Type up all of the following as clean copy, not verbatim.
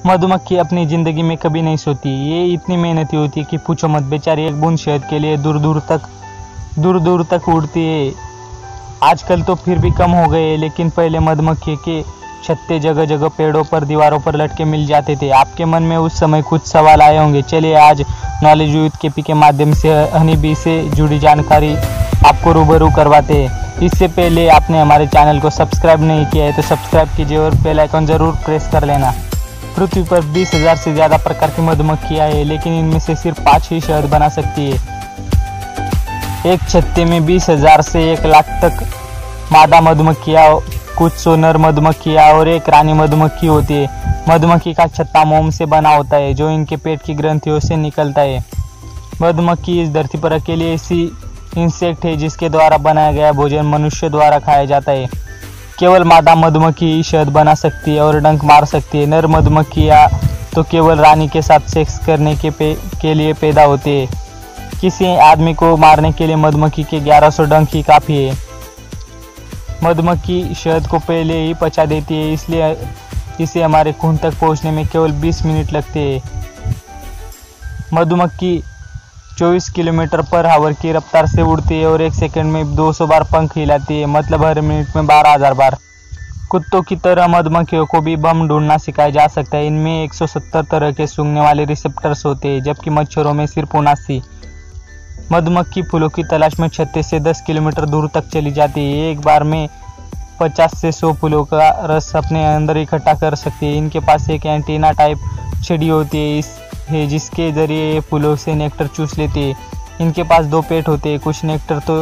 मधुमक्खी अपनी ज़िंदगी में कभी नहीं सोती। ये इतनी मेहनती होती है कि पूछो मत। बेचारी एक बूंद शहद के लिए दूर दूर तक उड़ती है। आजकल तो फिर भी कम हो गए, लेकिन पहले मधुमक्खी के छत्ते जगह जगह पेड़ों पर, दीवारों पर लटके मिल जाते थे। आपके मन में उस समय कुछ सवाल आए होंगे। चलिए आज नॉलेज विद केपी के माध्यम से हनी बी से जुड़ी जानकारी आपको रूबरू करवाते हैं। इससे पहले आपने हमारे चैनल को सब्सक्राइब नहीं किया है तो सब्सक्राइब कीजिए और बेल आइकन ज़रूर प्रेस कर लेना। पृथ्वी पर 20,000 से ज़्यादा प्रकार की मधुमक्खियाँ हैं, लेकिन इनमें से सिर्फ 5 ही शहद बना सकती है। एक छत्ते में 20,000 से 1 लाख तक मादा मधुमक्खियाँ, कुछ 100 नर मधुमक्खियाँ और एक रानी मधुमक्खी होती है। मधुमक्खी का छत्ता मोम से बना होता है, जो इनके पेट की ग्रंथियों से निकलता है। मधुमक्खी इस धरती पर अकेली ऐसी इंसेक्ट है जिसके द्वारा बनाया गया भोजन मनुष्य द्वारा खाया जाता है। केवल मादा मधुमक्खी ही शहद बना सकती है और डंक मार सकती है। नर मधुमक्खियाँ तो केवल रानी के साथ सेक्स करने के लिए पैदा होती है। किसी आदमी को मारने के लिए मधुमक्खी के 1100 डंक ही काफ़ी है। मधुमक्खी शहद को पहले ही पचा देती है, इसलिए इसे हमारे खून तक पहुंचने में केवल 20 मिनट लगते हैं। मधुमक्खी 24 किलोमीटर पर आवर की रफ्तार से उड़ती है और 1 सेकंड में 200 बार पंख हिलाती है, मतलब हर मिनट में 12,000 बार। कुत्तों की तरह मधुमक्खियों को भी बम ढूंढना सिखाया जा सकता है। इनमें 170 तरह के सूंघने वाले रिसेप्टर्स होते हैं, जबकि मच्छरों में सिर्फ 79। मधुमक्खी फूलों की तलाश में छत्ते से 10 किलोमीटर दूर तक चली जाती है। एक बार में 50 से 100 फूलों का रस अपने अंदर इकट्ठा कर सकती है। इनके पास एक एंटीना टाइप छड़ी होती है जिसके जरिए ये फूलों से नेक्टर चूस लेती है। इनके पास 2 पेट होते हैं। कुछ नेक्टर तो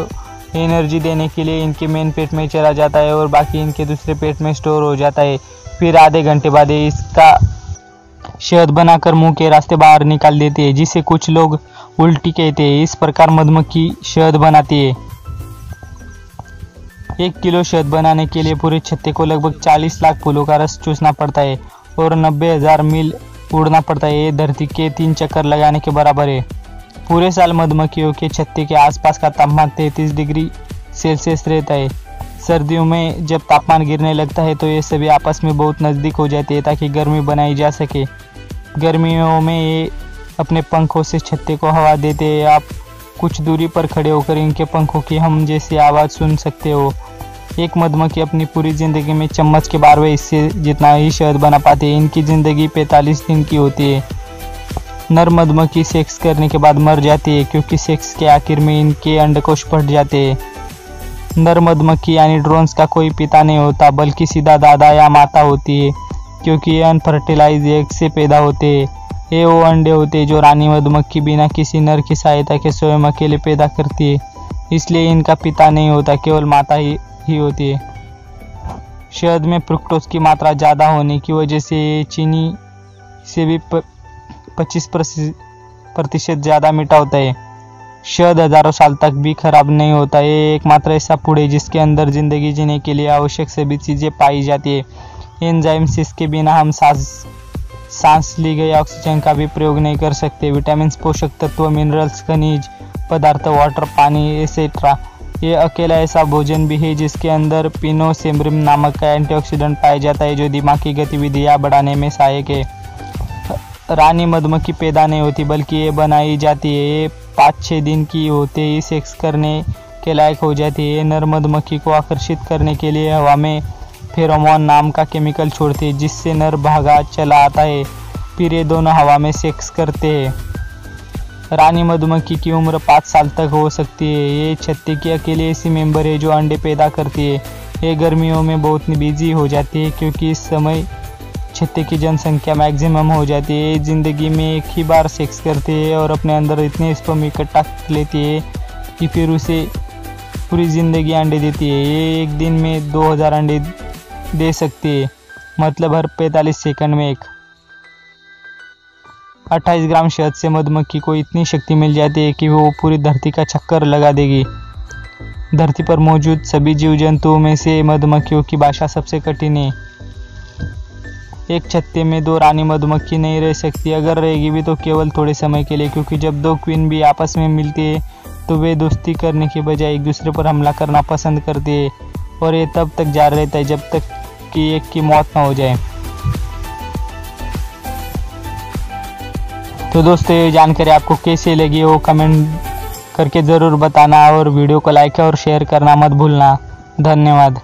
एनर्जी देने के लिए इनके मेन पेट में चला जाता है और बाकी इनके दूसरे पेट में स्टोर हो जाता है। फिर आधे घंटे बाद इसका शहद बनाकर मुंह के रास्ते बाहर निकाल देती है, जिसे कुछ लोग उल्टी कहते हैं। इस प्रकार मधुमक्खी शहद बनाती है। 1 किलो शहद बनाने के लिए पूरे छत्ते को लगभग 40 लाख फूलों का रस चूसना पड़ता है और 90,000 मील उड़ना पड़ता है। ये धरती के 3 चक्कर लगाने के बराबर है। पूरे साल मधुमक्खियों के छत्ते के आसपास का तापमान 33 डिग्री सेल्सियस रहता है। सर्दियों में जब तापमान गिरने लगता है तो ये सभी आपस में बहुत नज़दीक हो जाते हैं ताकि गर्मी बनाई जा सके। गर्मियों में ये अपने पंखों से छत्ते को हवा देते हैं। आप कुछ दूरी पर खड़े होकर इनके पंखों की हम जैसी आवाज़ सुन सकते हो। एक मधुमक्खी अपनी पूरी ज़िंदगी में चम्मच के 12वें हिस्से जितना ही शहद बना पाती है। इनकी ज़िंदगी 45 दिन की होती है। नर मधुमक्खी सेक्स करने के बाद मर जाती है, क्योंकि सेक्स के आखिर में इनके अंडकोश फट जाते हैं। नर मधुमक्खी यानी ड्रोन्स का कोई पिता नहीं होता, बल्कि सीधा दादा या माता होती है, क्योंकि ये अनफर्टिलाइज एग से पैदा होते हैं। ये वो अंडे होते हैं जो रानी मधुमक्खी बिना किसी नर की सहायता के स्वयं अकेले पैदा करती है। इसलिए इनका पिता नहीं होता, केवल माता ही होती है। शहद में फ्रुक्टोज की मात्रा ज़्यादा होने की वजह से चीनी से भी 25% ज़्यादा मीठा होता है। शहद हजारों साल तक भी खराब नहीं होता। ये एकमात्र ऐसा फूड है जिसके अंदर जिंदगी जीने के लिए आवश्यक सभी चीज़ें पाई जाती है। एंजाइम्स, इसके बिना हम सांस ली गई ऑक्सीजन का भी प्रयोग नहीं कर सकते। विटामिन, पोषक तत्व, मिनरल्स, खनिज पदार्थ, वाटर, पानी एक्सेट्रा। ये अकेला ऐसा भोजन भी है जिसके अंदर पिनोसेम्ब्रिम नामक का एंटीऑक्सीडेंट पाया जाता है, जो दिमाग की गतिविधियाँ बढ़ाने में सहायक है। रानी मधुमक्खी पैदा नहीं होती, बल्कि ये बनाई जाती है। ये 5-6 दिन की होते ही सेक्स करने के लायक हो जाती है। नर मधुमक्खी को आकर्षित करने के लिए हवा में फेरोमोन नाम का केमिकल छोड़ती है, जिससे नर भागा चला आता है। फिर ये दोनों हवा में सेक्स करते हैं। रानी मधुमक्खी की उम्र 5 साल तक हो सकती है। ये छत्ते की अकेली ऐसी मेंबर है जो अंडे पैदा करती है। ये गर्मियों में बहुत बिजी हो जाती है, क्योंकि इस समय छत्ते की जनसंख्या मैक्सिमम हो जाती है। ज़िंदगी में एक ही बार सेक्स करती है और अपने अंदर इतने स्पर्म इकट्ठा कर लेती है कि फिर उसे पूरी ज़िंदगी अंडे देती है। ये एक दिन में 2000 अंडे दे सकती है, मतलब हर 45 सेकंड में एक। 28 ग्राम शहद से मधुमक्खी को इतनी शक्ति मिल जाती है कि वो पूरी धरती का चक्कर लगा देगी। धरती पर मौजूद सभी जीव जंतुओं में से मधुमक्खियों की भाषा सबसे कठिन है। एक छत्ते में 2 रानी मधुमक्खी नहीं रह सकती। अगर रहेगी भी तो केवल थोड़े समय के लिए, क्योंकि जब 2 क्वीन भी आपस में मिलती है तो वे दोस्ती करने के बजाय एक दूसरे पर हमला करना पसंद करती है, और ये तब तक जारी रहता है जब तक कि एक की मौत न हो जाए। तो दोस्तों ये जानकारी आपको कैसी लगी वो कमेंट करके ज़रूर बताना और वीडियो को लाइक और शेयर करना मत भूलना। धन्यवाद।